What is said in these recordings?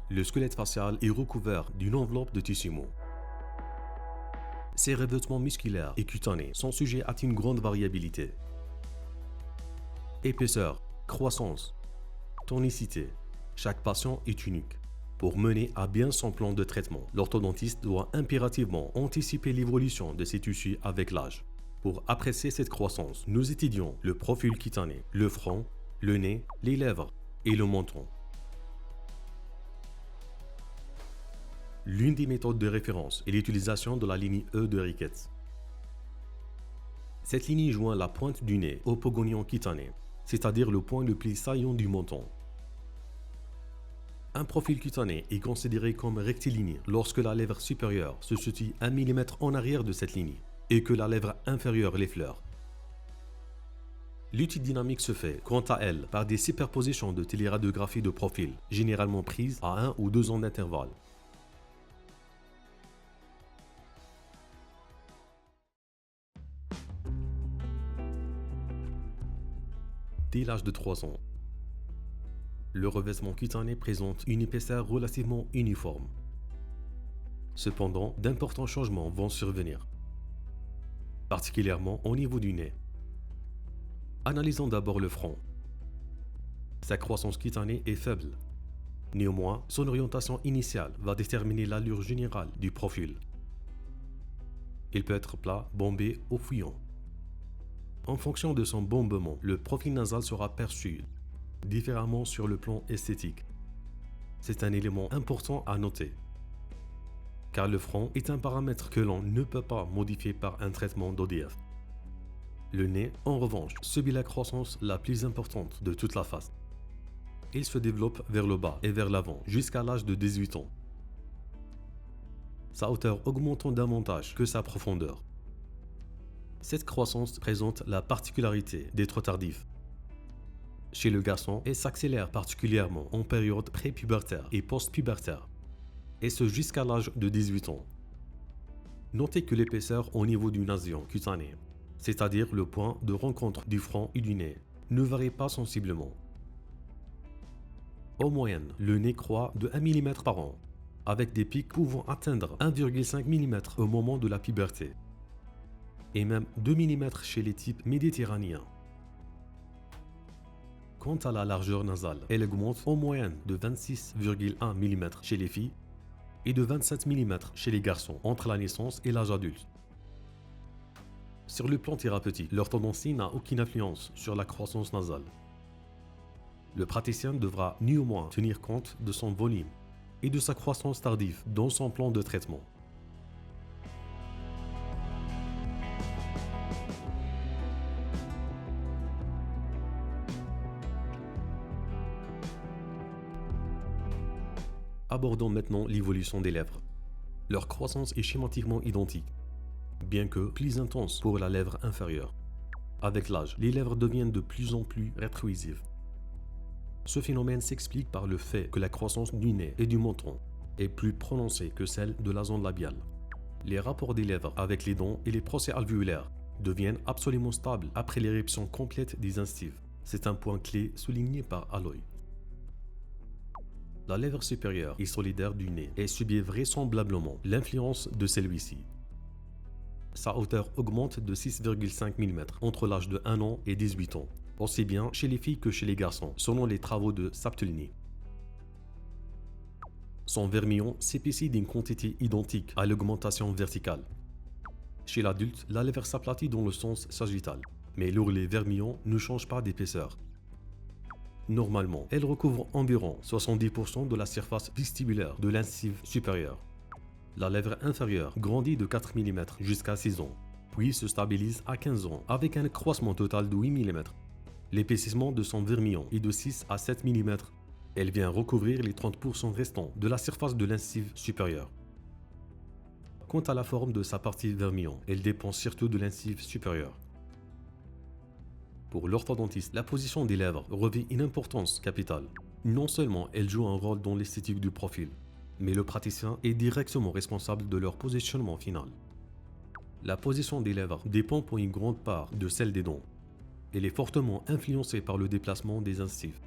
Le squelette facial est recouvert d'une enveloppe de tissu mou. Ces revêtements musculaires et cutanés sont sujets à une grande variabilité. Épaisseur, croissance, tonicité, chaque patient est unique. Pour mener à bien son plan de traitement, l'orthodontiste doit impérativement anticiper l'évolution de ces tissus avec l'âge. Pour apprécier cette croissance, nous étudions le profil cutané, le front, le nez, les lèvres et le menton. L'une des méthodes de référence est l'utilisation de la ligne E de Ricketts. Cette ligne joint la pointe du nez au pogonion cutané, c'est-à-dire le point le plus saillant du menton. Un profil cutané est considéré comme rectiligne lorsque la lèvre supérieure se situe 1 mm en arrière de cette ligne et que la lèvre inférieure l'effleure. L'étude dynamique se fait, quant à elle, par des superpositions de téléradiographie de profil, généralement prises à 1 ou 2 ans d'intervalle. Dès l'âge de 3 ans, le revêtement cutané présente une épaisseur relativement uniforme. Cependant, d'importants changements vont survenir, particulièrement au niveau du nez. Analysons d'abord le front. Sa croissance cutanée est faible. Néanmoins, son orientation initiale va déterminer l'allure générale du profil. Il peut être plat, bombé ou fuyant. En fonction de son bombement, le profil nasal sera perçu différemment sur le plan esthétique. C'est un élément important à noter, car le front est un paramètre que l'on ne peut pas modifier par un traitement d'ODF. Le nez, en revanche, subit la croissance la plus importante de toute la face. Il se développe vers le bas et vers l'avant jusqu'à l'âge de 18 ans, sa hauteur augmentant davantage que sa profondeur. Cette croissance présente la particularité d'être tardif. Chez le garçon, elle s'accélère particulièrement en période prépubertaire et post-pubertaire, et ce jusqu'à l'âge de 18 ans. Notez que l'épaisseur au niveau du nasion cutané, c'est-à-dire le point de rencontre du front et du nez, ne varie pas sensiblement. En moyenne, le nez croît de 1 mm par an, avec des pics pouvant atteindre 1,5 mm au moment de la puberté, et même 2 mm chez les types méditerranéens. Quant à la largeur nasale, elle augmente en moyenne de 26,1 mm chez les filles et de 27 mm chez les garçons entre la naissance et l'âge adulte. Sur le plan thérapeutique, l'orthodontie n'a aucune influence sur la croissance nasale. Le praticien devra néanmoins tenir compte de son volume et de sa croissance tardive dans son plan de traitement. Abordons maintenant l'évolution des lèvres. Leur croissance est schématiquement identique, bien que plus intense pour la lèvre inférieure. Avec l'âge, les lèvres deviennent de plus en plus rétruisives. Ce phénomène s'explique par le fait que la croissance du nez et du menton est plus prononcée que celle de la zone labiale. Les rapports des lèvres avec les dents et les procès alvéolaires deviennent absolument stables après l'éruption complète des incisives. C'est un point clé souligné par Alloy. La lèvre supérieure est solidaire du nez et subit vraisemblablement l'influence de celui-ci. Sa hauteur augmente de 6,5 mm entre l'âge de 1 an et 18 ans, aussi bien chez les filles que chez les garçons, selon les travaux de Saptolini. Son vermillon s'épaissit d'une quantité identique à l'augmentation verticale. Chez l'adulte, la lèvre s'aplatit dans le sens sagittal, mais l'ourlet vermillon ne change pas d'épaisseur. Normalement, elle recouvre environ 70% de la surface vestibulaire de l'incisive supérieure. La lèvre inférieure grandit de 4 mm jusqu'à 6 ans, puis se stabilise à 15 ans avec un accroissement total de 8 mm. L'épaississement de son vermillon est de 6 à 7 mm. Elle vient recouvrir les 30% restants de la surface de l'incisive supérieure. Quant à la forme de sa partie vermillon, elle dépend surtout de l'incisive supérieure. Pour l'orthodontiste, la position des lèvres revêt une importance capitale. Non seulement elle joue un rôle dans l'esthétique du profil, mais le praticien est directement responsable de leur positionnement final. La position des lèvres dépend pour une grande part de celle des dents. Elle est fortement influencée par le déplacement des incisives.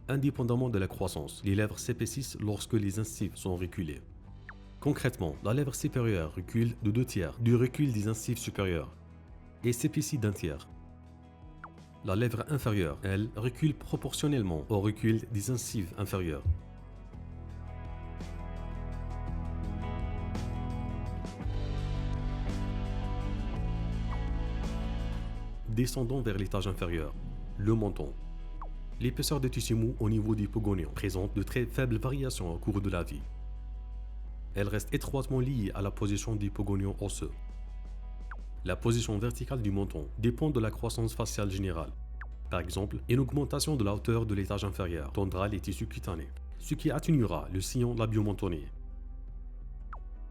Indépendamment de la croissance, les lèvres s'épaississent lorsque les incisives sont reculées. Concrètement, la lèvre supérieure recule de 2/3 du recul des incisives supérieures et s'épaissit d'1/3. La lèvre inférieure, elle, recule proportionnellement au recul des incisives inférieures. Descendons vers l'étage inférieur, le menton. L'épaisseur des tissus mous au niveau du hypogonium présente de très faibles variations au cours de la vie. Elle reste étroitement liée à la position du hypogonium osseux. La position verticale du menton dépend de la croissance faciale générale. Par exemple, une augmentation de la hauteur de l'étage inférieur tendra les tissus cutanés, ce qui atténuera le sillon labio-mentonnier.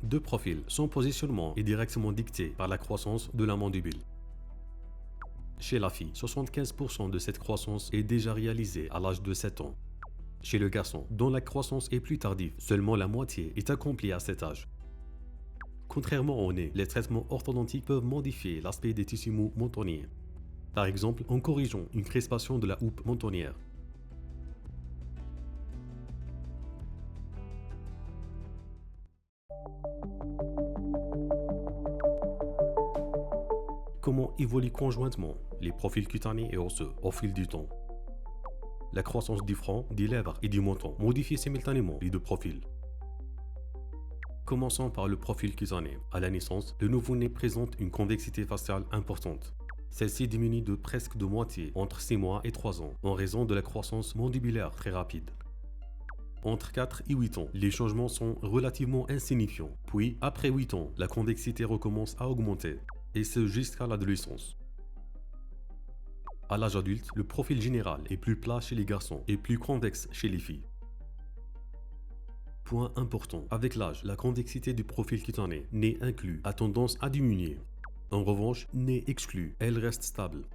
De profil, son positionnement est directement dicté par la croissance de la mandibule. Chez la fille, 75% de cette croissance est déjà réalisée à l'âge de 7 ans. Chez le garçon, dont la croissance est plus tardive, seulement la moitié est accomplie à cet âge. Contrairement au nez, les traitements orthodontiques peuvent modifier l'aspect des tissus mous mentonniers. Par exemple, en corrigeant une crispation de la houppe mentonnière. Comment évoluent conjointement les profils cutanés et osseux au fil du temps? La croissance du front, des lèvres et du menton modifie simultanément les deux profils. Commençons par le profil cutané. À la naissance, le nouveau-né présente une convexité faciale importante. Celle-ci diminue de presque de moitié entre 6 mois et 3 ans en raison de la croissance mandibulaire très rapide. Entre 4 et 8 ans, les changements sont relativement insignifiants. Puis, après 8 ans, la convexité recommence à augmenter, et ce jusqu'à l'adolescence. À l'âge adulte, le profil général est plus plat chez les garçons et plus convexe chez les filles. Point important, avec l'âge, la convexité du profil cutané, nez inclus, a tendance à diminuer. En revanche, nez exclu, elle reste stable.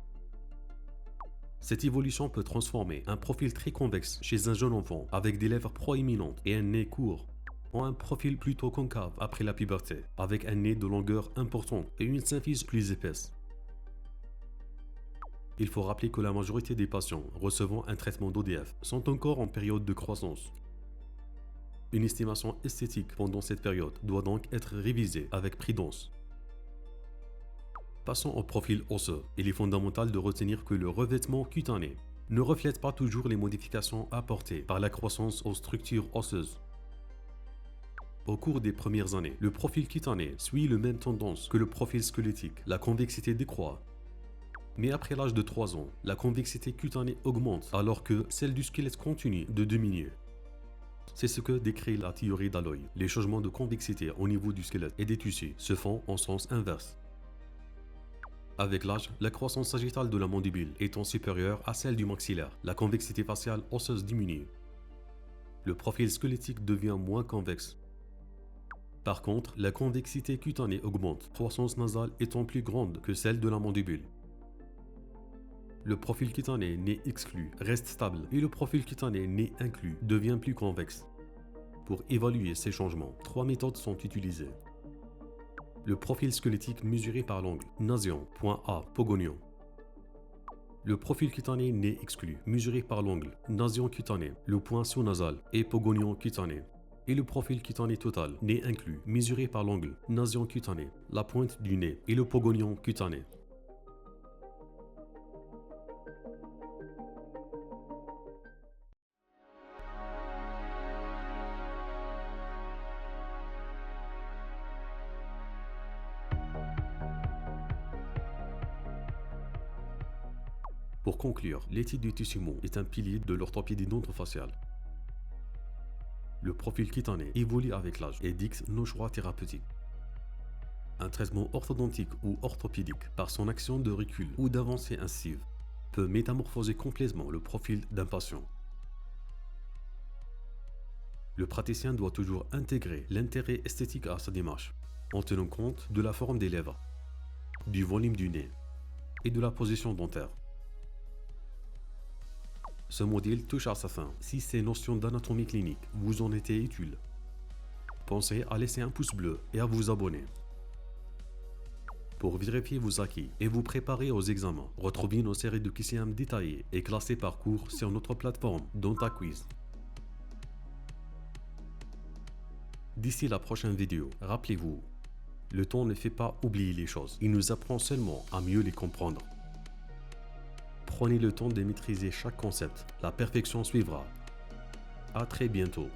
Cette évolution peut transformer un profil très convexe chez un jeune enfant avec des lèvres proéminentes et un nez court en un profil plutôt concave après la puberté, avec un nez de longueur importante et une symphyse plus épaisse. Il faut rappeler que la majorité des patients recevant un traitement d'ODF sont encore en période de croissance. Une estimation esthétique pendant cette période doit donc être révisée avec prudence. Passons au profil osseux. Il est fondamental de retenir que le revêtement cutané ne reflète pas toujours les modifications apportées par la croissance aux structures osseuses. Au cours des premières années, le profil cutané suit la même tendance que le profil squelettique. La convexité décroît. Mais après l'âge de 3 ans, la convexité cutanée augmente alors que celle du squelette continue de diminuer. C'est ce que décrit la théorie d'Alloy. Les changements de convexité au niveau du squelette et des tissus se font en sens inverse. Avec l'âge, la croissance sagittale de la mandibule étant supérieure à celle du maxillaire, la convexité faciale osseuse diminue. Le profil squelettique devient moins convexe. Par contre, la convexité cutanée augmente, croissance nasale étant plus grande que celle de la mandibule. Le profil cutané nez exclu reste stable et le profil cutané nez inclus devient plus convexe. Pour évaluer ces changements, 3 méthodes sont utilisées. Le profil squelettique mesuré par l'angle, nasion, point A, pogonion. Le profil cutané nez exclu, mesuré par l'angle, nasion cutané, le point sous-nasal et pogonion cutané. Et le profil cutané total, nez inclus, mesuré par l'angle, nasion cutané, la pointe du nez et le pogonion cutané. Pour conclure, l'étude du tissu mou est un pilier de l'orthopédie dento-faciale. Le profil cutané évolue avec l'âge et dicte nos choix thérapeutiques. Un traitement orthodontique ou orthopédique, par son action de recul ou d'avancée incisive, peut métamorphoser complètement le profil d'un patient. Le praticien doit toujours intégrer l'intérêt esthétique à sa démarche, en tenant compte de la forme des lèvres, du volume du nez et de la position dentaire. Ce modèle touche à sa fin. Si ces notions d'anatomie clinique vous ont été utiles, pensez à laisser un pouce bleu et à vous abonner. Pour vérifier vos acquis et vous préparer aux examens, retrouvez nos séries de QCM détaillées et classées par cours sur notre plateforme DontaQuiz. D'ici la prochaine vidéo, rappelez-vous, le temps ne fait pas oublier les choses, il nous apprend seulement à mieux les comprendre. Prenez le temps de maîtriser chaque concept, la perfection suivra. À très bientôt.